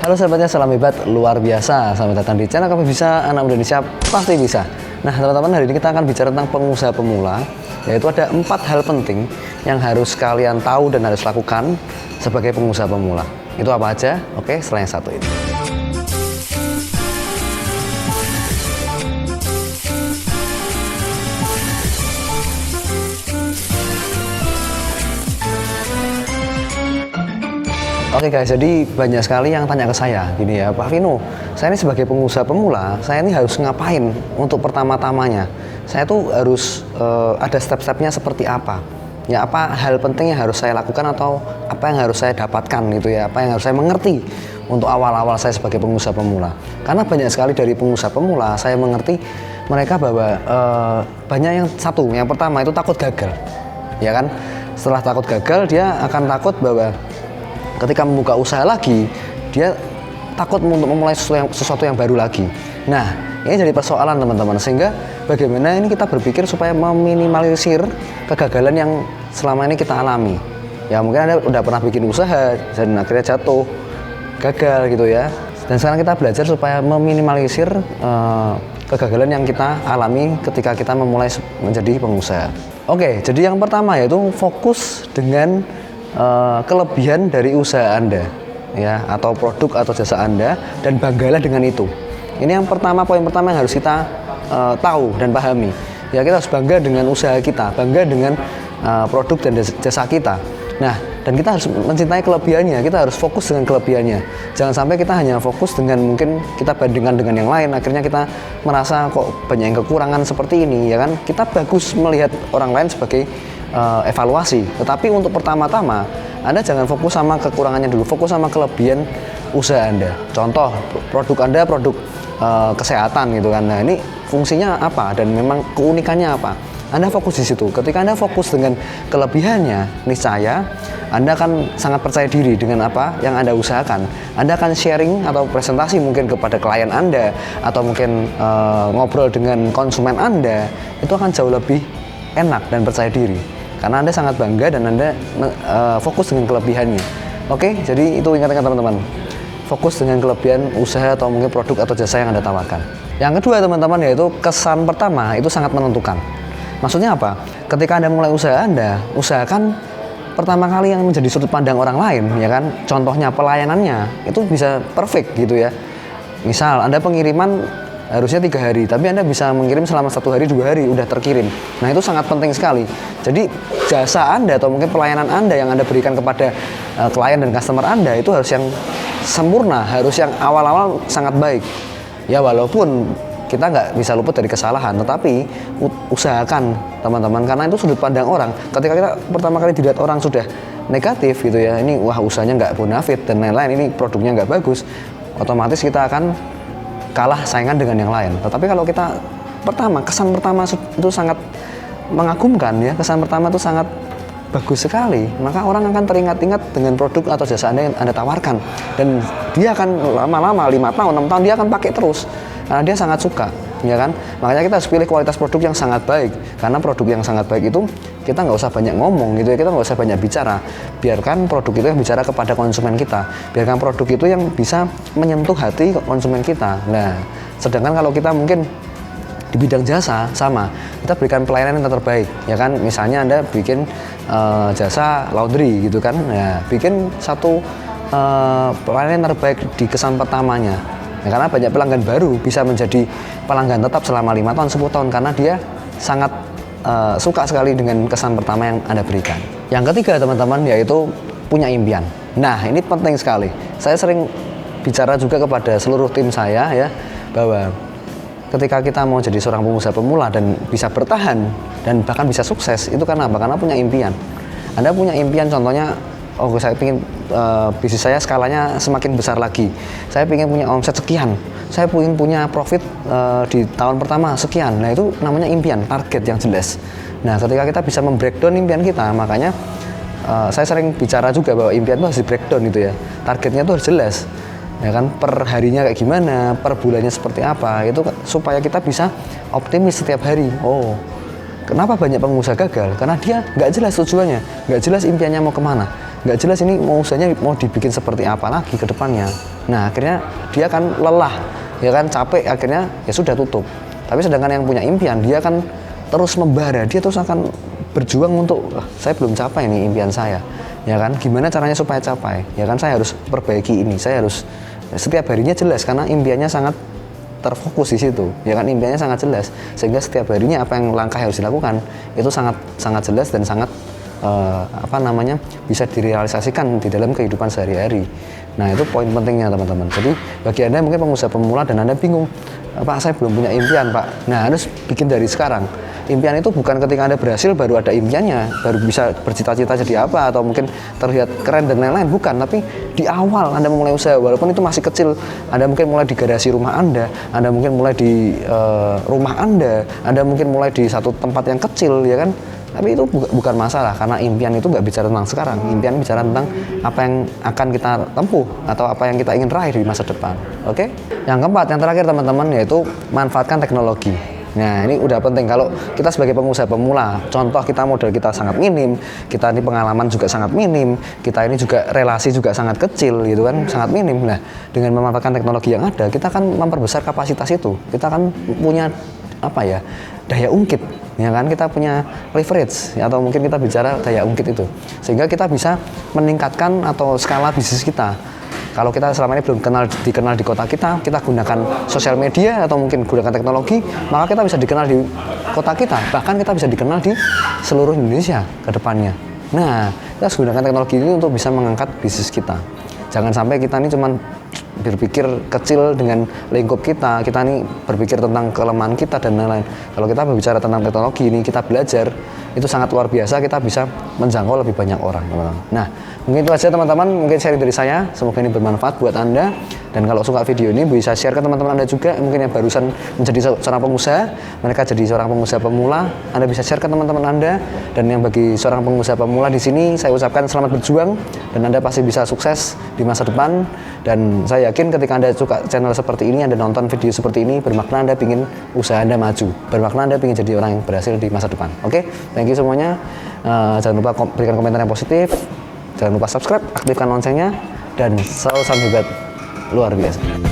Halo sahabatnya, salam hebat luar biasa. Selamat datang di channel Kami Bisa, anak muda Indonesia pasti bisa. Nah teman-teman, hari ini kita akan bicara tentang pengusaha pemula, yaitu ada 4 hal penting yang harus kalian tahu dan harus lakukan sebagai pengusaha pemula. Itu apa aja? Oke, setelah yang satu ini. Oke guys, jadi banyak sekali yang tanya ke saya gini ya, Pak Vino, saya ini sebagai pengusaha pemula, saya ini harus ngapain untuk pertama-tamanya? Saya tuh harus ada step-stepnya seperti apa? Ya, apa hal penting yang harus saya lakukan atau apa yang harus saya dapatkan gitu ya, apa yang harus saya mengerti untuk awal-awal saya sebagai pengusaha pemula? Karena banyak sekali dari pengusaha pemula saya mengerti mereka bahwa banyak yang pertama itu takut gagal, ya kan? Setelah takut gagal, dia akan takut bahwa ketika membuka usaha lagi, dia takut untuk memulai sesuatu yang baru lagi. Nah, ini jadi persoalan teman-teman. Sehingga bagaimana ini kita berpikir supaya meminimalisir kegagalan yang selama ini kita alami. Ya mungkin Anda udah pernah bikin usaha dan akhirnya jatuh, gagal gitu ya. Dan sekarang kita belajar supaya meminimalisir kegagalan yang kita alami ketika kita memulai menjadi pengusaha. Oke, jadi yang pertama yaitu fokus dengan kelebihan dari usaha Anda ya, atau produk atau jasa Anda, dan banggalah dengan itu. Ini yang pertama, poin pertama yang harus kita tahu dan pahami ya. Kita harus bangga dengan usaha kita, bangga dengan produk dan jasa kita. Nah, dan kita harus mencintai kelebihannya, kita harus fokus dengan kelebihannya. Jangan sampai kita hanya fokus dengan mungkin kita bandingkan dengan yang lain, akhirnya kita merasa kok banyak yang kekurangan seperti ini ya kan. Kita bagus melihat orang lain sebagai evaluasi, tetapi untuk pertama-tama Anda jangan fokus sama kekurangannya dulu, fokus sama kelebihan usaha Anda. Contoh, produk Anda produk kesehatan gitu kan. Nah, ini fungsinya apa dan memang keunikannya apa? Anda fokus di situ. Ketika Anda fokus dengan kelebihannya, niscaya Anda akan sangat percaya diri dengan apa yang Anda usahakan. Anda akan sharing atau presentasi mungkin kepada klien Anda, atau mungkin ngobrol dengan konsumen Anda, itu akan jauh lebih enak dan percaya diri. Karena Anda sangat bangga dan Anda fokus dengan kelebihannya. Oke, jadi itu ingat-ingat teman-teman. Fokus dengan kelebihan usaha atau mungkin produk atau jasa yang Anda tawarkan. Yang kedua teman-teman, yaitu kesan pertama itu sangat menentukan. Maksudnya apa? Ketika Anda mulai usaha Anda, usahakan pertama kali yang menjadi sudut pandang orang lain, ya kan? Contohnya pelayanannya itu bisa perfect gitu ya. Misal Anda pengiriman harusnya 3 hari, tapi Anda bisa mengirim selama 1 hari, 2 hari udah terkirim. Nah, itu sangat penting sekali. Jadi jasa Anda atau mungkin pelayanan Anda yang Anda berikan kepada klien dan customer Anda itu harus yang sempurna, harus yang awal-awal sangat baik. Ya walaupun kita nggak bisa luput dari kesalahan, tetapi usahakan teman-teman, karena itu sudut pandang orang. Ketika kita pertama kali dilihat orang sudah negatif gitu ya, ini wah usahanya nggak bonafit dan lain-lain, ini produknya nggak bagus, otomatis kita akan kalah saingan dengan yang lain. Tetapi kalau kita kesan pertama itu sangat mengagumkan ya, kesan pertama itu sangat bagus sekali, maka orang akan teringat-ingat dengan produk atau jasa Anda yang Anda tawarkan, dan dia akan lama-lama 5 tahun, 6 tahun dia akan pakai terus karena dia sangat suka, ya kan. Makanya kita harus pilih kualitas produk yang sangat baik, karena produk yang sangat baik itu kita nggak usah banyak ngomong gitu ya, kita nggak usah banyak bicara, biarkan produk itu yang bicara kepada konsumen kita, biarkan produk itu yang bisa menyentuh hati konsumen kita. Nah, sedangkan kalau kita mungkin di bidang jasa sama, kita berikan pelayanan yang terbaik, ya kan. Misalnya Anda bikin jasa laundry gitu kan, ya bikin satu pelayanan yang terbaik di kesan pertamanya. Ya, karena banyak pelanggan baru bisa menjadi pelanggan tetap selama 5 tahun, 10 tahun karena dia sangat suka sekali dengan kesan pertama yang Anda berikan. Yang ketiga teman-teman, yaitu punya impian. Nah, ini penting sekali. Saya sering bicara juga kepada seluruh tim saya ya, bahwa ketika kita mau jadi seorang pengusaha pemula dan bisa bertahan dan bahkan bisa sukses, itu karena apa? Karena punya impian. Anda punya impian, contohnya, oh saya ingin bisnis saya skalanya semakin besar lagi, saya ingin punya omset sekian, saya ingin punya profit di tahun pertama sekian. Nah, itu namanya impian, target yang jelas. Nah, ketika kita bisa membreakdown impian kita, makanya saya sering bicara juga bahwa impian itu harus di breakdown gitu ya, targetnya itu harus jelas, ya kan, per harinya kayak gimana, per bulannya seperti apa, itu supaya kita bisa optimis setiap hari. Oh, kenapa banyak pengusaha gagal? Karena dia nggak jelas tujuannya, nggak jelas impiannya mau kemana. nggak jelas ini mau usahanya mau dibikin seperti apa lagi ke depannya. Nah akhirnya dia kan lelah, ya kan capek, akhirnya ya sudah tutup. Tapi sedangkan yang punya impian, dia kan terus membara, dia terus akan berjuang untuk saya belum capai nih impian saya, ya kan, gimana caranya supaya capai, ya kan, saya harus perbaiki ini, saya harus setiap harinya jelas karena impiannya sangat terfokus di situ, ya kan, impiannya sangat jelas sehingga setiap harinya apa yang langkah harus dilakukan itu sangat jelas dan sangat bisa direalisasikan di dalam kehidupan sehari-hari. Nah itu poin pentingnya teman-teman. Jadi bagi Anda mungkin pengusaha pemula dan Anda bingung, Pak saya belum punya impian Pak. Nah harus bikin dari sekarang. Impian itu bukan ketika Anda berhasil baru ada impiannya, baru bisa bercita-cita jadi apa atau mungkin terlihat keren dan lain-lain, bukan. Tapi di awal Anda memulai usaha, walaupun itu masih kecil, Anda mungkin mulai di garasi rumah Anda mungkin mulai di rumah Anda mungkin mulai di satu tempat yang kecil, ya kan. Tapi itu bukan masalah, karena impian itu nggak bicara tentang sekarang. Impian bicara tentang apa yang akan kita tempuh atau apa yang kita ingin raih di masa depan. Oke? Yang keempat, yang terakhir teman-teman, yaitu manfaatkan teknologi. Nah ini udah penting. Kalau kita sebagai pengusaha pemula, contoh kita modal kita sangat minim, kita ini pengalaman juga sangat minim, kita ini juga relasi juga sangat kecil gitu kan, sangat minim. Nah dengan memanfaatkan teknologi yang ada, kita akan memperbesar kapasitas itu. Kita akan punya daya ungkit, ya kan, kita punya leverage, atau mungkin kita bicara daya ungkit itu, sehingga kita bisa meningkatkan atau skala bisnis kita. Kalau kita selama ini belum dikenal di kota kita gunakan sosial media atau mungkin gunakan teknologi, maka kita bisa dikenal di kota kita, bahkan kita bisa dikenal di seluruh Indonesia ke depannya. Nah, kita harus gunakan teknologi ini untuk bisa mengangkat bisnis kita. Jangan sampai kita ini cuma berpikir kecil dengan lingkup kita ini berpikir tentang kelemahan kita dan lain-lain. Kalau kita berbicara tentang teknologi ini, kita belajar, itu sangat luar biasa, kita bisa menjangkau lebih banyak orang, teman-teman. Nah, mungkin itu aja teman-teman, mungkin sharing dari saya, semoga ini bermanfaat buat Anda. Dan kalau suka video ini bisa share ke teman-teman Anda juga, mungkin yang barusan menjadi seorang pengusaha, mereka jadi seorang pengusaha pemula, Anda bisa share ke teman-teman Anda. Dan yang bagi seorang pengusaha pemula di sini, saya ucapkan selamat berjuang dan Anda pasti bisa sukses di masa depan. Dan saya yakin ketika Anda suka channel seperti ini, Anda nonton video seperti ini, bermakna Anda ingin usaha Anda maju, bermakna Anda ingin jadi orang yang berhasil di masa depan. Oke, thank you semuanya. Jangan lupa berikan komentar yang positif, jangan lupa subscribe, aktifkan loncengnya, dan selalu salam hebat luar biasa.